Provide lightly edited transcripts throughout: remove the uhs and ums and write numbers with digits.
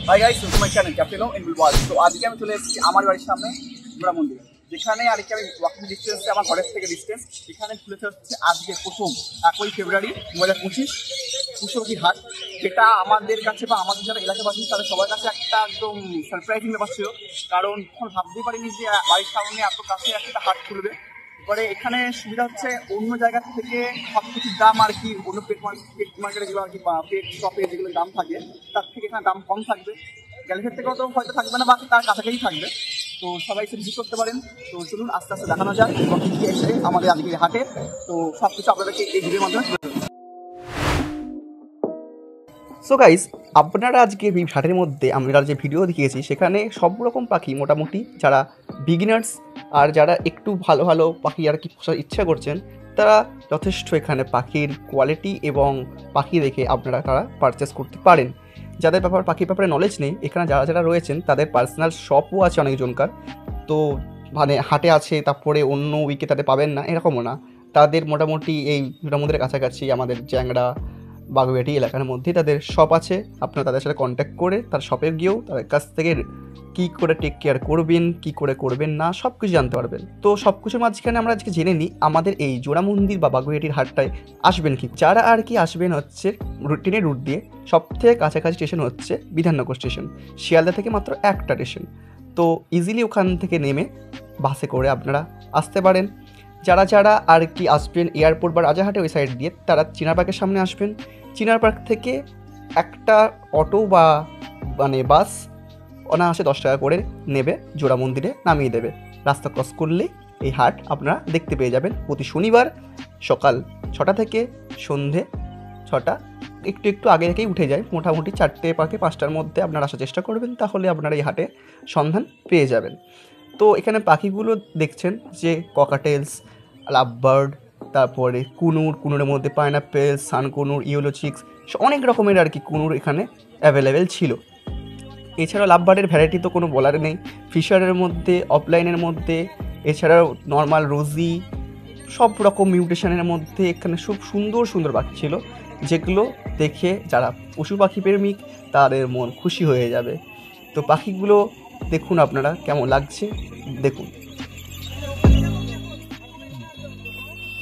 High guys, welcome my channel ক্যাপ্টেনো in world. তো আজকে আমি চলে এসেছি আমার বাড়ির সামনে জোড়া মন্দির, যেখানে আর কি আমি ওয়াকিং ডিস্টেন্স আমার ঘরের থেকে ডিস্টেন্স। এখানে খুলেছে হচ্ছে আজকে প্রথম 1 ফেব্রুয়ারি 2025 পশুপাখির হাট, যেটা আমাদের কাছে বা আমাদের যারা এলাকাবাসী তাদের সবার কাছে একটা একদম সারপ্রাইজিং ব্যাপার ছিল, কারণ তখন ভাবতেই পারিনি যে বাড়ির সামনে এত কাছে একটা হাট খুলবে। এবারে এখানে সুবিধা হচ্ছে অন্য জায়গা থেকে সব কিছুর দাম আর কি অন্য পেট মার্কেটে যেগুলো আর কি পেট শপে যেগুলো দাম থাকে তার থেকে এখানে দাম কম থাকবে। গ্যালেজের থেকেও তো হয়তো থাকবে না, বাকি তার কাছাকাছি থাকবে। তো সবাই এসে ভিজিট করতে পারেন। তো চলুন আস্তে আস্তে দেখানো যায় এবং এসে আমাদের আজকে হাটে তো সব কিছু আপনাদেরকে এই ভিডিওর মাধ্যমে তুলে ধরবো। সো গাইজ, আপনারা আজকে এই হাটের মধ্যে আমরা যে ভিডিও দেখিয়েছি সেখানে সব রকম পাখি মোটামুটি যারা বিগিনার্স আর যারা একটু ভালো ভালো পাখি আর কি পোষার ইচ্ছা করছেন তারা যথেষ্ট এখানে পাখির কোয়ালিটি এবং পাখি দেখে আপনারা তারা পারচেস করতে পারেন। যাদের পাখির ব্যাপারে নলেজ নেই, এখানে যারা যারা রয়েছেন তাদের পার্সোনাল শপও আছে অনেকজনকার। তো মানে হাটে আছে, তারপরে অন্য উইকে তাদের পাবেন না এরকমও না। তাদের মোটামুটি এই মন্দিরের কাছাকাছি আমাদের চ্যাংড়া বাগুইআটি এলাকার মধ্যে তাদের শপ আছে। আপনারা তাদের সাথে কন্ট্যাক্ট করে তার শপে গিয়েও তাদের কাছ থেকে কী করে টেক কেয়ার করবেন, কী করে করবেন না, সব কিছু জানতে পারবেন। তো সব কিছুর মাঝখানে আমরা আজকে জেনে নিই আমাদের এই জোড়া মন্দির বা বাগুইআটির হাটটায় আসবেন কি। যারা আর কি আসবেন হচ্ছে ট্রেনের রুট দিয়ে, সবথেকে কাছাকাছি স্টেশন হচ্ছে বিধাননগর স্টেশন, শিয়ালদা থেকে মাত্র একটা স্টেশন। তো ইজিলি ওখান থেকে নেমে বাসে করে আপনারা আসতে পারেন। যারা যারা আর কি আসবেন এয়ারপোর্ট বা রাজারহাটে ওই সাইড দিয়ে, তারা চিনার পার্কের সামনে আসবেন। চিনার পার্ক থেকে একটা অটো বা মানে বাস অনায়াসে 10 টাকা করে নেবে, জোড়া মন্দিরে নামিয়ে দেবে। রাস্তা ক্রস করলেই এই হাট আপনারা দেখতে পেয়ে যাবেন। প্রতি শনিবার সকাল 6টা থেকে সন্ধে 6টা, একটু একটু আগে থেকেই উঠে যায়, মোটামুটি 4টে পাকে 5টার মধ্যে আপনারা আসার চেষ্টা করবেন, তাহলে আপনারা এই হাটে সন্ধান পেয়ে যাবেন। তো এখানে পাখিগুলো দেখছেন যে ককাটেলস, লাভবার্ড, তারপরে কুনুরের মধ্যে পাইনাপেল, সানকুনুর, ইয়েলো চিক্স, অনেক রকমের আর কি কুনুর এখানে অ্যাভেলেবেল ছিল। এছাড়াও লাভবার্ডের ভ্যারাইটি তো কোনো বলার নেই, ফিশারের মধ্যে, অফলাইনের মধ্যে, এছাড়াও নর্মাল রোজি, সব রকম মিউটেশনের মধ্যে এখানে খুব সুন্দর সুন্দর পাখি ছিল, যেগুলো দেখে যারা পশু পাখি প্রেমিক তাদের মন খুশি হয়ে যাবে। তো পাখিগুলো দেখুন আপনারা কেমন লাগছে দেখুন।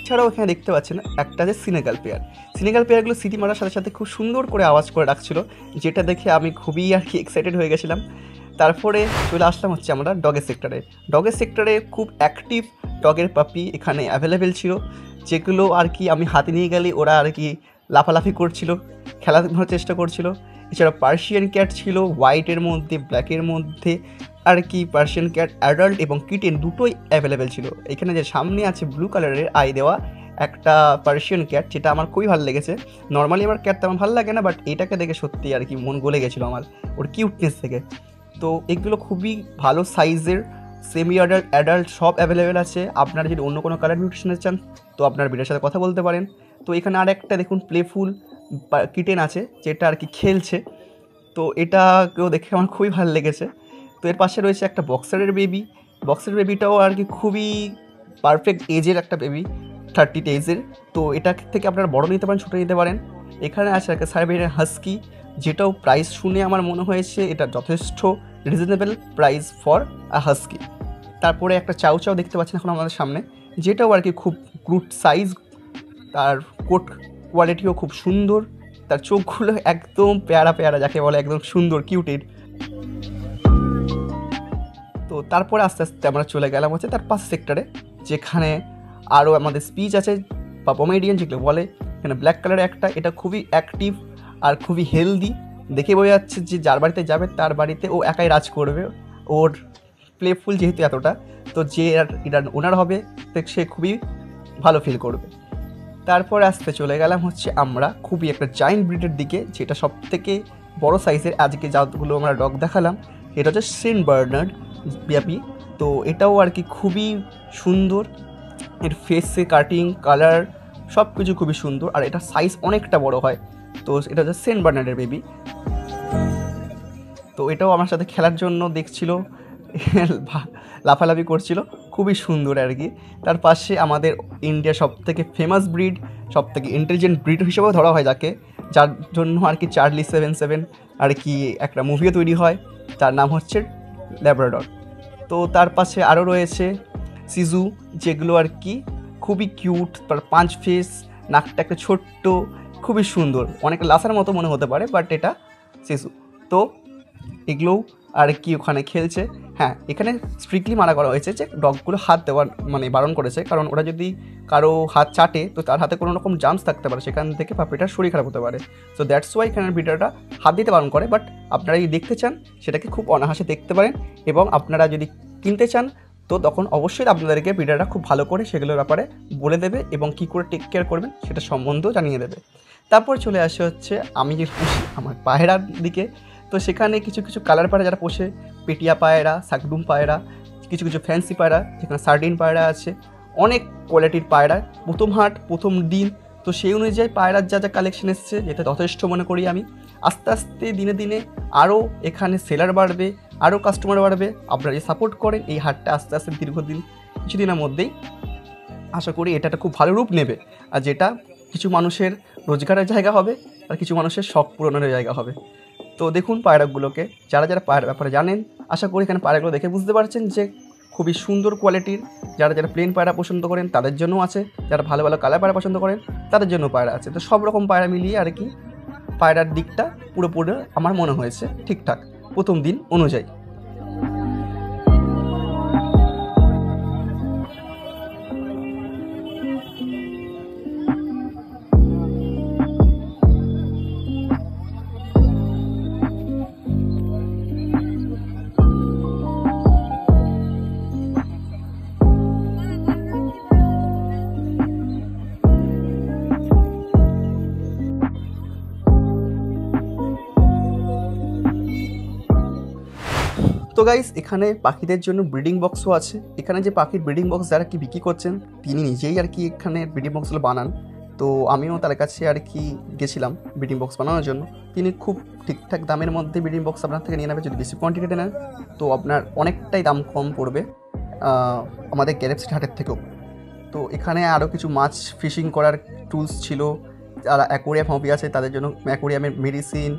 এছাড়াও এখানে দেখতে পাচ্ছেন একটা যে সিনেগাল পেয়ারগুলো সিটি মারার সাথে সাথে খুব সুন্দর করে আওয়াজ করে রাখছিল, যেটা দেখে আমি খুবই আর কি এক্সাইটেড হয়ে গেছিলাম। তারপরে চলে আসলাম হচ্ছে আমরা ডগের সেক্টরে খুব অ্যাক্টিভ ডগের পাপি এখানে অ্যাভেলেবেল ছিল, যেগুলো আর কি আমি হাতে নিয়ে গেলে ওরা আর কি লাফালাফি করছিল, খেলাধুলার চেষ্টা করছিল। এছাড়া পার্সিয়ান ক্যাট ছিল, হোয়াইটের মধ্যে ব্ল্যাকের মধ্যে আর কি পার্সিয়ান ক্যাট অ্যাডাল্ট এবং কিটেন দুটোই অ্যাভেলেবেল ছিল। এখানে যে সামনে আছে ব্লু কালারের আই দেওয়া একটা পার্সিয়ান ক্যাট, যেটা আমার খুবই ভালো লেগেছে। নর্মালি আমার ক্যাট তেমন ভালো লাগে না, বাট এটাকে দেখে সত্যি আর কি মন গলে গেছিলো আমার ওর কিউটনেস থেকে। তো এগুলো খুবই ভালো সাইজের, সেমি অ্যাডাল্ট সব অ্যাভেলেবেল আছে। আপনারা যদি অন্য কোনো কালার মিউটেশনে চান তো আপনার বিটের সাথে কথা বলতে পারেন। তো এখানে আর একটা দেখুন প্লেফুল কিটেন আছে, যেটা আর কি খেলছে। তো এটাকেও দেখে আমার খুবই ভালো লেগেছে। তো এর পাশে রয়েছে একটা বক্সারের বেবিটাও আর কি খুবই পারফেক্ট এজের একটা বেবি, 30 ডেজের। তো এটা থেকে আপনারা বড় নিতে পারেন, ছোটো নিতে পারেন। এখানে আছে একটা সাইবেরিয়ান হাস্কি, যেটাও প্রাইস শুনে আমার মনে হয়েছে এটা যথেষ্ট reasonable price for a husky. তারপরে একটা চাউ দেখতে পাচ্ছেন এখন আমাদের সামনে, যেটাও আর কি খুব গুড সাইজ, তার কোট কোয়ালিটিও খুব সুন্দর, তার চোখগুলো একদম পেয়ারা যাকে বলে, একদম সুন্দর কিউটেড। তো তারপরে আস্তে আস্তে আমরা চলে গেলাম হচ্ছে তার পাঁচ সেক্টরে, যেখানে আরও আমাদের স্পিচ আছে বা পমেডিয়ান যেগুলো বলে। এখানে ব্ল্যাক কালারের একটা, এটা খুবই অ্যাক্টিভ আর খুবই হেলদি, দেখে বোঝা যাচ্ছে যে যার বাড়িতে যাবে তার বাড়িতে ও একাই রাজ করবে। ওর প্লেফুল যেহেতু এতটা, তো যে এটা ওনার হবে সে খুবই ভালো ফিল করবে। তারপরে আসতে চলে গেলাম হচ্ছে আমরা খুবই একটা জায়েন্ট ব্রিডের দিকে, যেটা সব থেকে বড়ো সাইজের। আজকে যাগুলো আমরা ডগ দেখালাম এটা হচ্ছে সেন্ট বার্নার্ড ব্যাপী। তো এটাও আর কি খুবই সুন্দর, এর ফেসে কাটিং কালার সব কিছু খুবই সুন্দর, আর এটা সাইজ অনেকটা বড় হয়। তো এটা হচ্ছে সেন্ট বার্নার্ডের বেবি। তো এটাও আমার সাথে খেলার জন্য দেখছিল, লাফালাফি করছিল, খুবই সুন্দর আর কি। তার পাশে আমাদের ইন্ডিয়া সবথেকে ফেমাস ব্রিড, সবথেকে ইন্টেলিজেন্ট ব্রিড হিসেবেও ধরা হয় যাকে, যার জন্য আর কি চার্লি 77 আর কি একটা মুভিও তৈরি হয়, তার নাম হচ্ছে ল্যাব্রাডর। তো তার পাশে আরও রয়েছে সিজু, যেগুলো আর কি খুবই কিউট, তার পাঁচ ফেস, নাকটা একটা ছোট্ট, খুবই সুন্দর, অনেক লাসার মতো মনে হতে পারে, বাট এটা সিজু। তো এগুলোও আর কি ওখানে খেলছে। হ্যাঁ, এখানে স্ট্রিক্টলি মানা করা হয়েছে যে ডগগুলো হাত দেওয়ার মানে বারণ করেছে, কারণ ওরা যদি কারো হাত চাটে তো তার হাতে কোনো রকম জার্মস থাকতে পারে, সেখান থেকে পাপিটার শরীর খারাপ হতে পারে। সো দ্যাটস ওয়াই এখানের ভিডিওটা হাত দিতে বারণ করে। বাট আপনারা যদি দেখতে চান সেটাকে খুব অনায়াসে দেখতে পারেন, এবং আপনারা যদি কিনতে চান তো তখন অবশ্যই আপনাদেরকে ভিডিওটা খুব ভালো করে সেগুলোর ব্যাপারে বলে দেবে এবং কী করে টেক কেয়ার করবেন সেটা সম্বন্ধেও জানিয়ে দেবে। তারপর চলে আসে হচ্ছে আমি যে পুষি আমার পায়রার দিকে। তো সেখানে কিছু কিছু কালার পায়রা যারা পোষে, পেটিয়া পায়রা, শাকডুম পায়রা, কিছু কিছু ফ্যান্সি পায়রা, যেখানে সার্ডিন পায়রা আছে, অনেক কোয়ালিটির পায়রা। প্রথম হাট, প্রথম দিন, তো সেই অনুযায়ী পায়রার যা যা কালেকশন এসছে, যেটা যথেষ্ট মনে করি আমি। আস্তে আস্তে দিনে দিনে আরও এখানে সেলার বাড়বে, আরও কাস্টমার বাড়বে। আপনারা যে সাপোর্ট করেন এই হাটটা আস্তে আস্তে দীর্ঘদিন কিছুদিনের মধ্যেই আশা করি এটা একটা খুব ভালো রূপ নেবে, আর যেটা কিছু মানুষের রোজগারের জায়গা হবে আর কিছু মানুষের শখ পূরণের জায়গা হবে। তো দেখুন পায়রাগুলোকে, যারা যারা পায়রার ব্যাপারে জানেন আশা করি এখানে পায়রাগুলো দেখে বুঝতে পারছেন যে খুবই সুন্দর কোয়ালিটির। যারা যারা প্লেন পায়রা পছন্দ করেন তাদের জন্য আছে, যারা ভালো ভালো কালার পায়রা পছন্দ করেন তাদের জন্য পায়রা আছে। তো সব রকম পায়রা মিলিয়ে আর কি পায়রার দিকটা পুরোপুরি আমার মনে হয়েছে ঠিকঠাক প্রথম দিন অনুযায়ী। তো গাইস, এখানে পাখিদের জন্য ব্রিডিং বক্সও আছে। এখানে যে পাখির ব্রিডিং বক্স যারা কি বিক্রি করছেন তিনি নিজেই আর কি এখানে ব্রিডিং বক্সগুলো বানান। তো আমিও তার কাছে আর কি গেছিলাম ব্রিডিং বক্স বানানোর জন্য। তিনি খুব ঠিকঠাক দামের মধ্যে ব্রিডিং বক্স আপনার থেকে নিয়ে নেবে। যদি বেশি কোয়ান্টিটিতে নেন তো আপনার অনেকটাই দাম কম পড়বে আমাদের গ্যারেপসি হাটের থেকেও। তো এখানে আরও কিছু মাছ ফিশিং করার টুলস ছিল। যারা অ্যাকোরিয়াম হবি আছে তাদের জন্য অ্যাকোরিয়ামের মেডিসিন,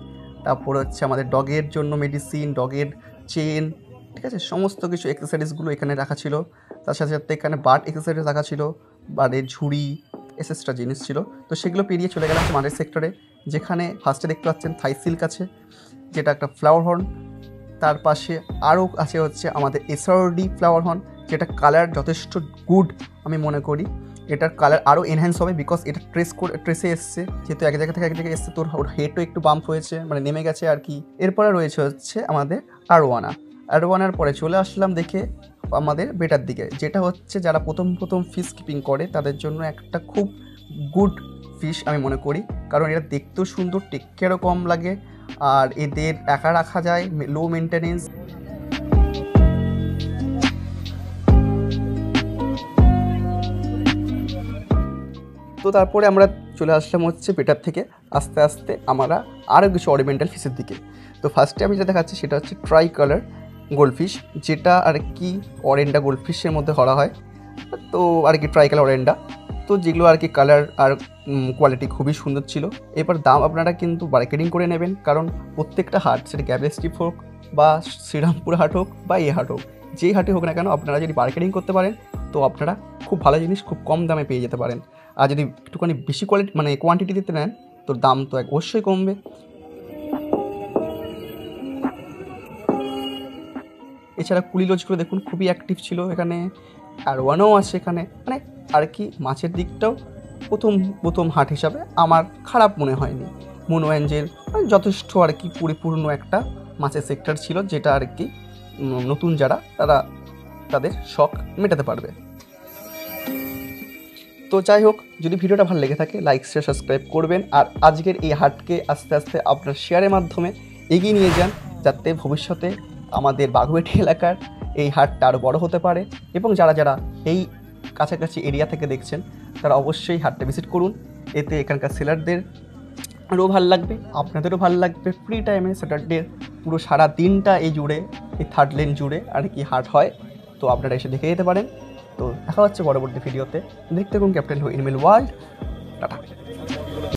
তারপর হচ্ছে আমাদের ডগের জন্য মেডিসিন, ডগের চেন, ঠিক আছে, সমস্ত কিছু অ্যাক্সেসরিজগুলো এখানে রাখা ছিল। তার সাথে সাথে এখানে বার্ড অ্যাক্সেসরিজ রাখা ছিল, বার্ডের ঝুড়ি, এক্সট্রা জিনিস ছিল। তো সেগুলো পেরিয়ে চলে গেলাম হচ্ছে মাঠের সেক্টরে, যেখানে ফার্স্টে দেখতে পাচ্ছেন থাই সিল্ক আছে, যেটা একটা ফ্লাওয়ার হর্ন। তার পাশে আরও আছে হচ্ছে আমাদের এসআরডি ফ্লাওয়ার হর্ন, যেটা কালার যথেষ্ট গুড আমি মনে করি। এটার কালার আরও এনহ্যান্স হবে বিকজ এটা ট্রেসে এসছে, যেহেতু এক জায়গা থেকে এক জায়গায় এসছে, তোর ওর হেডও একটু বাম্প হয়েছে, মানে নেমে গেছে আর কি। এরপরে রয়েছে হচ্ছে আমাদের আরওয়ানার পরে চলে আসলাম দেখে আমাদের বেটার দিকে, যেটা হচ্ছে যারা প্রথম ফিশ কিপিং করে তাদের জন্য একটা খুব গুড ফিশ আমি মনে করি, কারণ এটা দেখতেও সুন্দর, টেক কেয়ারও কম লাগে, আর এদের একা রাখা যায়, লো মেনটেনেন্স। তো তারপরে আমরা চলে আসলাম হচ্ছে বেটার থেকে আস্তে আস্তে আমরা আরও কিছু অরিয়েন্টাল ফিশের দিকে। তো ফার্স্টে আমি যেটা দেখাচ্ছি সেটা হচ্ছে ট্রাই কালার গোল্ডফিশ, যেটা আর কি অরেন্ডা গোল্ডফিশের মধ্যে ধরা হয়। তো আর কি ট্রাই কালার অরেন্ডা, তো যেগুলো আর কি কালার আর কোয়ালিটি খুবই সুন্দর ছিল। এবার দাম আপনারা কিন্তু বার্গেনিং করে নেবেন, কারণ প্রত্যেকটা হাট, সেটা গ্যাবেস্টিপ হোক বা শ্রীরামপুর হাট হোক বা এই হাট হোক, যেই হাটে হোক না কেন, আপনারা যদি বার্গেনিং করতে পারেন তো আপনারা খুব ভালো জিনিস খুব কম দামে পেয়ে যেতে পারেন। আর যদি একটুখানি বেশি কোয়ালিটি মানে কোয়ান্টিটি দিতে নেন তো দাম তো অবশ্যই কমবে। এছাড়া কুলি লজগুলো দেখুন খুবই অ্যাক্টিভ ছিল এখানে, আর ওয়ানও আছে এখানে, মানে আর কি মাছের দিকটাও প্রথম হাট হিসাবে আমার খারাপ মনে হয়নি। মুনো অ্যাঞ্জেল যথেষ্ট আর কি পরিপূর্ণ একটা মাছের সেক্টর ছিল, যেটা আর কি নতুন যারা তারা তাদের শখ মেটাতে পারবে। তো যাই হোক, যদি ভিডিওটা ভালো লেগে থাকে লাইক শেয়ার সাবস্ক্রাইব করবেন, আর আজকের এই হাটকে আস্তে আস্তে আপনার শেয়ারের মাধ্যমে এগিয়ে নিয়ে যান, যাতে ভবিষ্যতে আমাদের বাগুইআটি এলাকার এই হাটটা আরও বড় হতে পারে। এবং যারা যারা এই কাছাকাছি এরিয়া থেকে দেখছেন তারা অবশ্যই হাটটা ভিজিট করুন, এতে এখানকার সেলারদেরও ভালো লাগবে, আপনাদেরও ভালো লাগবে। ফ্রি টাইমে স্যাটারডে পুরো সারা দিনটা এই জুড়ে, এই থার্ড লেন জুড়ে আর কি হাট হয়, তো আপনারা এসে দেখে যেতে পারেন। তো দেখা হচ্ছে পরবর্তী ভিডিওতে, দেখতে থাকুন ক্যাপ্টেন হু ইনমেল ওয়ার্ল্ড। টাটা।